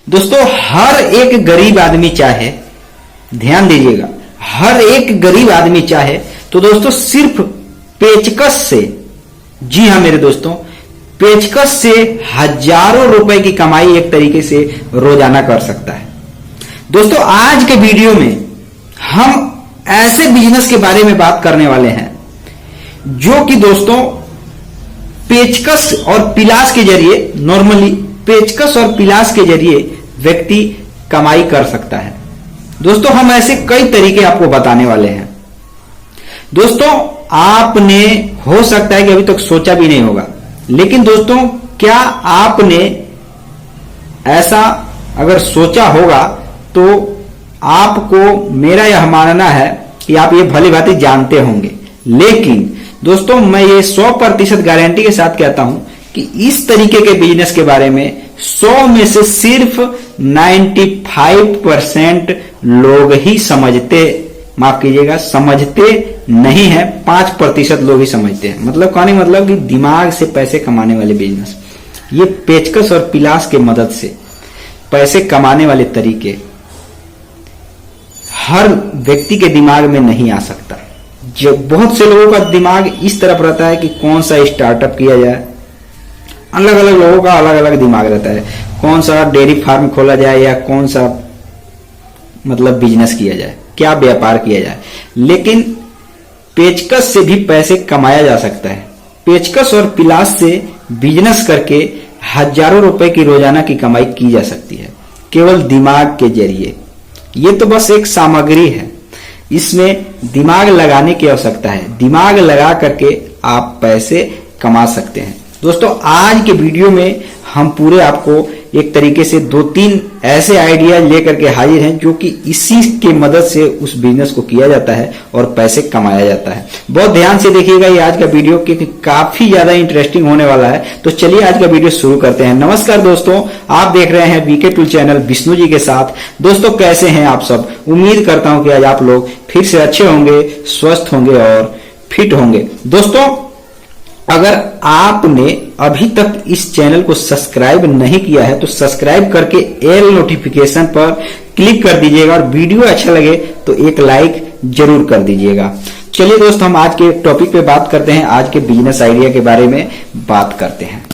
दोस्तों हर एक गरीब आदमी चाहे, ध्यान दीजिएगा, हर एक गरीब आदमी चाहे तो दोस्तों सिर्फ पेचकस से, जी हां मेरे दोस्तों, पेचकस से हजारों रुपए की कमाई एक तरीके से रोजाना कर सकता है। दोस्तों आज के वीडियो में हम ऐसे बिजनेस के बारे में बात करने वाले हैं जो कि दोस्तों पेचकस और पिलास के जरिए, नॉर्मली पेचकस और पिलास के जरिए व्यक्ति कमाई कर सकता है। दोस्तों हम ऐसे कई तरीके आपको बताने वाले हैं। दोस्तों आपने हो सकता है कि अभी तक सोचा भी नहीं होगा, लेकिन दोस्तों क्या आपने ऐसा अगर सोचा होगा तो आपको मेरा यह मानना है कि आप ये भली भांति जानते होंगे। लेकिन दोस्तों मैं ये 100% गारंटी के साथ कहता हूं कि इस तरीके के बिजनेस के बारे में 100 में से सिर्फ 95% लोग ही समझते, माफ कीजिएगा, समझते नहीं है। 5% लोग ही समझते हैं। मतलब कहने मतलब कि दिमाग से पैसे कमाने वाले बिजनेस, ये पेचकस और पिलास के मदद से पैसे कमाने वाले तरीके हर व्यक्ति के दिमाग में नहीं आ सकता। जो बहुत से लोगों का दिमाग इस तरफ रहता है कि कौन सा स्टार्टअप किया जाए, अलग अलग लोगों का अलग अलग दिमाग रहता है, कौन सा डेयरी फार्म खोला जाए या कौन सा मतलब बिजनेस किया जाए, क्या व्यापार किया जाए। लेकिन पेचकस से भी पैसे कमाया जा सकता है। पेचकस और पिलास से बिजनेस करके हजारों रुपए की रोजाना की कमाई की जा सकती है, केवल दिमाग के जरिए। ये तो बस एक सामग्री है, इसमें दिमाग लगाने की आवश्यकता है। दिमाग लगा करके आप पैसे कमा सकते हैं। दोस्तों आज के वीडियो में हम पूरे आपको एक तरीके से 2-3 ऐसे आइडिया लेकर के हाजिर हैं जो कि इसी के मदद से उस बिजनेस को किया जाता है और पैसे कमाया जाता है। बहुत ध्यान से देखिएगा ये आज का वीडियो, क्योंकि काफी ज्यादा इंटरेस्टिंग होने वाला है। तो चलिए आज का वीडियो शुरू करते हैं। नमस्कार दोस्तों, आप देख रहे हैं VK tool channel Vishnu ji के साथ। दोस्तों कैसे हैं आप सब? उम्मीद करता हूं कि आज आप लोग फिर से अच्छे होंगे, स्वस्थ होंगे और फिट होंगे। दोस्तों अगर आपने अभी तक इस चैनल को सब्सक्राइब नहीं किया है तो सब्सक्राइब करके एल नोटिफिकेशन पर क्लिक कर दीजिएगा और वीडियो अच्छा लगे तो एक लाइक जरूर कर दीजिएगा। चलिए दोस्तों हम आज के टॉपिक पे बात करते हैं, आज के बिजनेस आइडिया के बारे में बात करते हैं।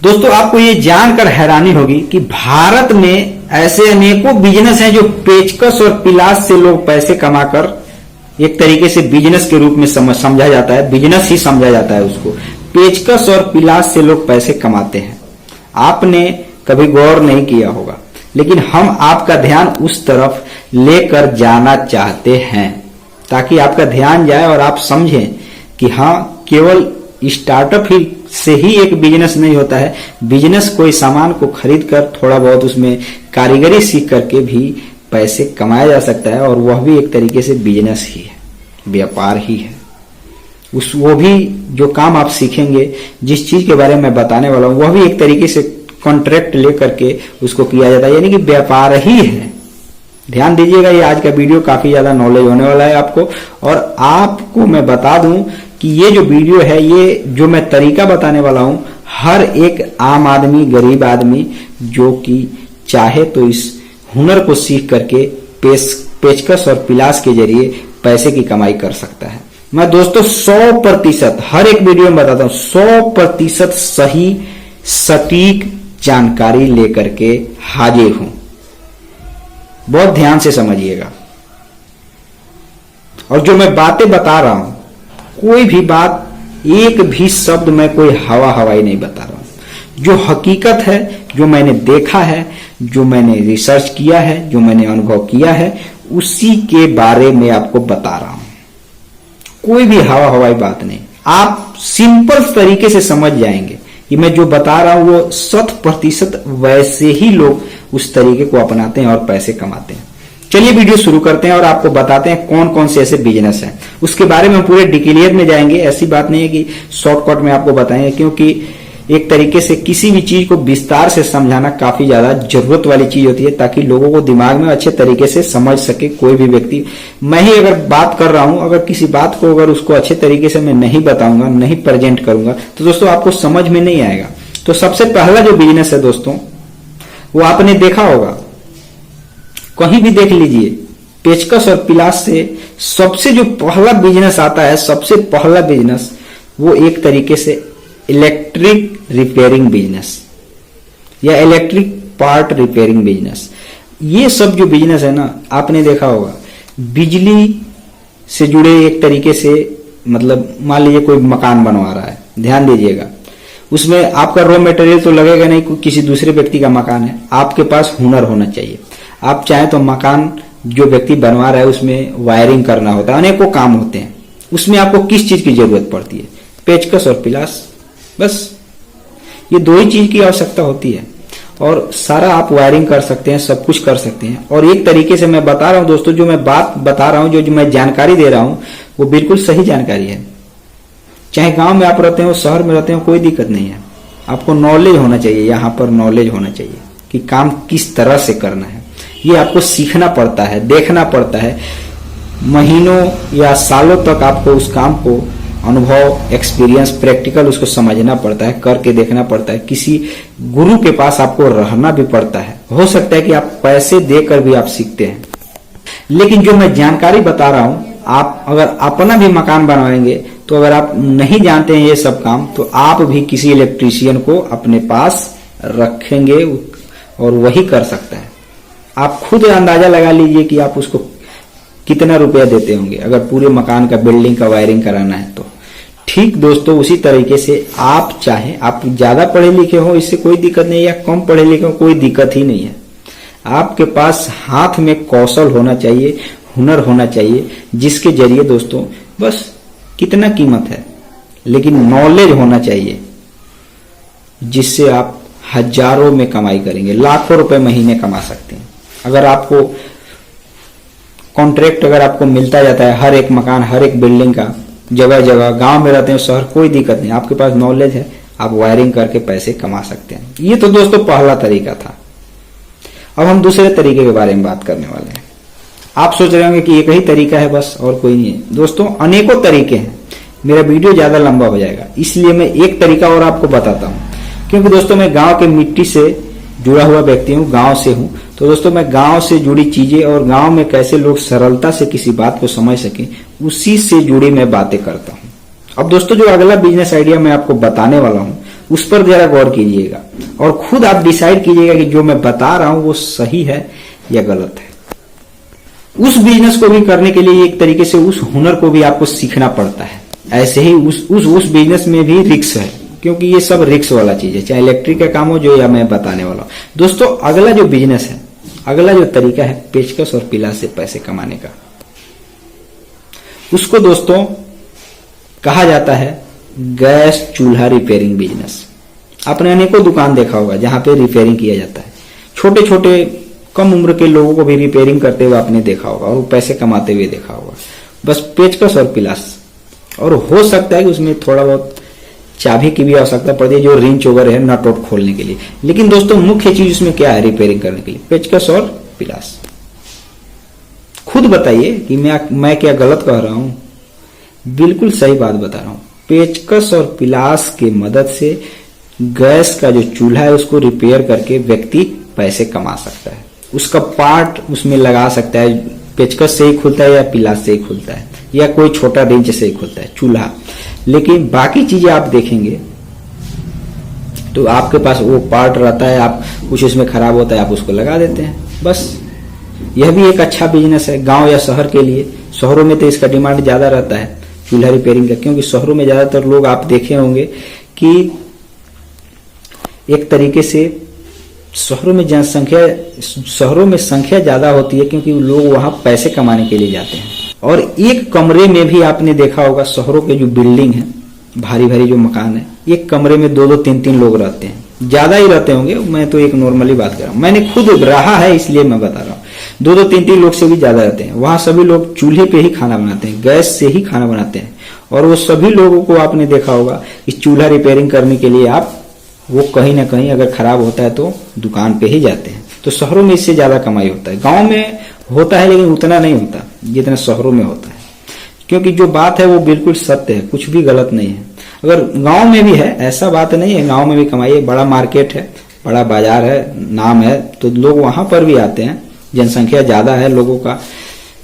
दोस्तों आपको ये जानकर हैरानी होगी कि भारत में ऐसे अनेकों बिजनेस हैं जो पेचकस और पिलास से लोग पैसे कमाकर एक तरीके से बिजनेस के रूप में समझा जाता है, बिजनेस ही समझा जाता है उसको। पेचकस और पिलास से लोग पैसे कमाते हैं। आपने कभी गौर नहीं किया होगा, लेकिन हम आपका ध्यान उस तरफ लेकर जाना चाहते हैं ताकि आपका ध्यान जाए और आप समझें कि हाँ, केवल स्टार्टअप ही से ही एक बिजनेस नहीं होता है। बिजनेस कोई सामान को खरीद कर थोड़ा बहुत उसमें कारीगरी सीख करके भी पैसे कमाया जा सकता है, और वह भी एक तरीके से बिजनेस ही है, व्यापार ही है। वो भी जो काम आप सीखेंगे, जिस चीज के बारे में बताने वाला हूं, वह भी एक तरीके से कॉन्ट्रैक्ट लेकर के उसको किया जाता है, यानी कि व्यापार ही है। ध्यान दीजिएगा, ये आज का वीडियो काफी ज्यादा नॉलेज होने वाला है आपको। और आपको मैं बता दूं कि ये जो वीडियो है, ये जो मैं तरीका बताने वाला हूं, हर एक आम आदमी, गरीब आदमी जो कि चाहे तो इस हुनर को सीख करके पेचकस और पिलास के जरिए पैसे की कमाई कर सकता है। मैं दोस्तों 100% हर एक वीडियो में बताता हूं, 100% सही सटीक जानकारी लेकर के हाजिर हूं। बहुत ध्यान से समझिएगा। और जो मैं बातें बता रहा हूं, कोई भी बात, एक भी शब्द में कोई हवाई नहीं बता रहा हूं। जो हकीकत है, जो मैंने देखा है, जो मैंने रिसर्च किया है, जो मैंने अनुभव किया है, उसी के बारे में आपको बता रहा हूं। कोई भी हवाई बात नहीं। आप सिंपल तरीके से समझ जाएंगे कि मैं जो बता रहा हूं वो 100% वैसे ही लोग उस तरीके को अपनाते हैं और पैसे कमाते हैं। चलिए वीडियो शुरू करते हैं और आपको बताते हैं कौन कौन से ऐसे बिजनेस हैं। उसके बारे में हम पूरे डिटेल में जाएंगे। ऐसी बात नहीं है कि शॉर्टकट में आपको बताएंगे, क्योंकि एक तरीके से किसी भी चीज को विस्तार से समझाना काफी ज्यादा जरूरत वाली चीज होती है, ताकि लोगों को दिमाग में अच्छे तरीके से समझ सके कोई भी व्यक्ति। मैं ही अगर बात कर रहा हूं, अगर किसी बात को अगर उसको अच्छे तरीके से मैं नहीं बताऊंगा, नहीं प्रेजेंट करूंगा, तो दोस्तों आपको समझ में नहीं आएगा। तो सबसे पहला जो बिजनेस है दोस्तों, वो आपने देखा होगा, कहीं भी देख लीजिए, पेचकस और पिलास से सबसे जो पहला बिजनेस आता है, सबसे पहला बिजनेस वो एक तरीके से इलेक्ट्रिक रिपेयरिंग बिजनेस या इलेक्ट्रिक पार्ट रिपेयरिंग बिजनेस। ये सब जो बिजनेस है ना, आपने देखा होगा बिजली से जुड़े एक तरीके से, मतलब मान लीजिए कोई मकान बनवा रहा है, ध्यान दीजिएगा, उसमें आपका रॉ मटेरियल तो लगेगा नहीं, किसी दूसरे व्यक्ति का मकान है, आपके पास हुनर होना चाहिए। आप चाहें तो मकान जो व्यक्ति बनवा रहा है उसमें वायरिंग करना होता है, अनेकों काम होते हैं, उसमें आपको किस चीज की जरूरत पड़ती है? पेचकस और पिलास, बस ये दो ही चीज की आवश्यकता होती है और सारा आप वायरिंग कर सकते हैं, सब कुछ कर सकते हैं। और एक तरीके से मैं बता रहा हूं दोस्तों, जो मैं बात बता रहा हूं, जो मैं जानकारी दे रहा हूं, वो बिल्कुल सही जानकारी है। चाहे गांव में आप रहते हो, शहर में रहते हो, कोई दिक्कत नहीं है। आपको नॉलेज होना चाहिए, यहाँ पर नॉलेज होना चाहिए कि काम किस तरह से करना है। ये आपको सीखना पड़ता है, देखना पड़ता है, महीनों या सालों तक आपको उस काम को अनुभव, एक्सपीरियंस, प्रैक्टिकल उसको समझना पड़ता है, करके देखना पड़ता है। किसी गुरु के पास आपको रहना भी पड़ता है। हो सकता है कि आप पैसे देकर भी आप सीखते हैं, लेकिन जो मैं जानकारी बता रहा हूं, आप अगर अपना भी मकान बनवाएंगे तो अगर आप नहीं जानते हैं ये सब काम, तो आप भी किसी इलेक्ट्रीशियन को अपने पास रखेंगे और वही कर सकता है। आप खुद अंदाजा लगा लीजिए कि आप उसको कितना रुपया देते होंगे अगर पूरे मकान का, बिल्डिंग का वायरिंग कराना है तो। ठीक दोस्तों, उसी तरीके से आप चाहें, आप ज्यादा पढ़े लिखे हो इससे कोई दिक्कत नहीं, या कम पढ़े लिखे हो कोई दिक्कत ही नहीं है। आपके पास हाथ में कौशल होना चाहिए, हुनर होना चाहिए, जिसके जरिए दोस्तों बस कितना कीमत है, लेकिन नॉलेज होना चाहिए, जिससे आप हजारों में कमाई करेंगे, लाखों रुपए महीने कमा सकते हैं। अगर आपको कॉन्ट्रैक्ट अगर आपको मिलता जाता है, हर एक मकान, हर एक बिल्डिंग का, जगह जगह, गांव में रहते हैं, शहर, कोई दिक्कत नहीं, आपके पास नॉलेज है, आप वायरिंग करके पैसे कमा सकते हैं। ये तो दोस्तों पहला तरीका था। अब हम दूसरे तरीके के बारे में बात करने वाले हैं। आप सोच रहे होंगे कि एक ही तरीका है बस, और कोई नहीं है। दोस्तों अनेकों तरीके हैं, मेरा वीडियो ज्यादा लंबा हो जाएगा, इसलिए मैं एक तरीका और आपको बताता हूँ। क्योंकि दोस्तों मैं गांव के मिट्टी से जुड़ा हुआ व्यक्ति हूँ, गांव से हूँ, तो दोस्तों मैं गांव से जुड़ी चीजें और गांव में कैसे लोग सरलता से किसी बात को समझ सके, उसी से जुड़ी मैं बातें करता हूँ। अब दोस्तों जो अगला बिजनेस आइडिया मैं आपको बताने वाला हूँ, उस पर जरा गौर कीजिएगा और खुद आप डिसाइड कीजिएगा कि जो मैं बता रहा हूँ वो सही है या गलत है। उस बिजनेस को भी करने के लिए एक तरीके से उस हुनर को भी आपको सीखना पड़ता है। ऐसे ही उस बिजनेस में भी रिस्क है, क्योंकि ये सब रिस्क वाला चीज है, चाहे इलेक्ट्रिक का काम हो जो या मैं बताने वाला हूं। दोस्तों अगला जो बिजनेस है, अगला जो तरीका है पेचकस और पिलास से पैसे कमाने का, उसको दोस्तों कहा जाता है गैस चूल्हा रिपेयरिंग बिजनेस। आपने अनेकों दुकान देखा होगा जहां पे रिपेयरिंग किया जाता है। छोटे छोटे कम उम्र के लोगों को भी रिपेयरिंग करते हुए आपने देखा होगा और वो पैसे कमाते हुए देखा होगा। बस पेचकस और पिलास, और हो सकता है कि उसमें थोड़ा बहुत चाबी की भी आवश्यकता पड़ती है, जो रिंच ओवर है नट आउट खोलने के लिए। लेकिन दोस्तों मुख्य चीज उसमें क्या है रिपेयरिंग करने के लिए? पेचकस और पिलास। खुद बताइए कि मैं क्या गलत कह रहा हूं? बिल्कुल सही बात बता रहा हूं। पेचकस और पिलास की मदद से गैस का जो चूल्हा है उसको रिपेयर करके व्यक्ति पैसे कमा सकता है। उसका पार्ट उसमें लगा सकता है, पेचकस से ही खुलता है या पिलास से ही खुलता है या कोई छोटा रिंच से ही खुलता है चूल्हा। लेकिन बाकी चीजें आप देखेंगे तो आपके पास वो पार्ट रहता है, आप कुछ उसमें खराब होता है आप उसको लगा देते हैं, बस। यह भी एक अच्छा बिजनेस है गांव या शहर के लिए। शहरों में तो इसका डिमांड ज्यादा रहता है चूल्हा रिपेयरिंग का, क्योंकि शहरों में ज्यादातर लोग आप देखे होंगे कि एक तरीके से शहरों में संख्या ज्यादा होती है, क्योंकि लोग वहां पैसे कमाने के लिए जाते हैं। और एक कमरे में भी आपने देखा होगा, शहरों के जो बिल्डिंग है, भारी भारी जो मकान है, एक कमरे में 2-2, 3-3 लोग रहते हैं, ज्यादा ही रहते होंगे। मैं तो एक नॉर्मली बात कर रहा हूँ, मैंने खुद रहा है इसलिए मैं बता रहा हूँ। 2-2, 3-3 लोग से भी ज्यादा रहते हैं। वहां सभी लोग चूल्हे पे ही खाना बनाते हैं, गैस से ही खाना बनाते हैं। और वो सभी लोगों को आपने देखा होगा इस चूल्हा रिपेयरिंग करने के लिए आप वो कहीं ना कहीं अगर खराब होता है तो दुकान पे ही जाते हैं। तो शहरों में इससे ज्यादा कमाई होता है। गांव में होता है लेकिन उतना नहीं होता जितना शहरों में होता है, क्योंकि जो बात है वो बिल्कुल सत्य है, कुछ भी गलत नहीं है। अगर गांव में भी है, ऐसा बात नहीं है, गांव में भी कमाई है, बड़ा मार्केट है, बड़ा बाजार है, नाम है, तो लोग वहां पर भी आते हैं। जनसंख्या ज्यादा है लोगों का,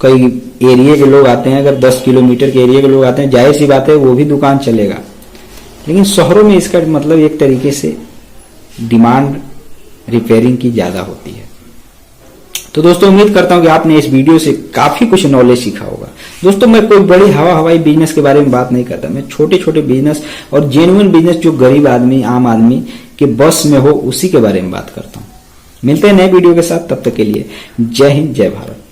कई एरिया के लोग आते हैं, अगर 10 किलोमीटर के एरिया के लोग आते हैं, जाहिर सी बात है वो भी दुकान चलेगा। लेकिन शहरों में इसका मतलब एक तरीके से डिमांड रिपेयरिंग की ज्यादा होती है। तो दोस्तों उम्मीद करता हूं कि आपने इस वीडियो से काफी कुछ नॉलेज सीखा होगा। दोस्तों मैं कोई बड़ी हवाई बिजनेस के बारे में बात नहीं करता, मैं छोटे छोटे बिजनेस और जेन्युइन बिजनेस जो गरीब आदमी, आम आदमी के बस में हो, उसी के बारे में बात करता हूं। मिलते हैं नए वीडियो के साथ, तब तक के लिए जय हिंद, जय भारत।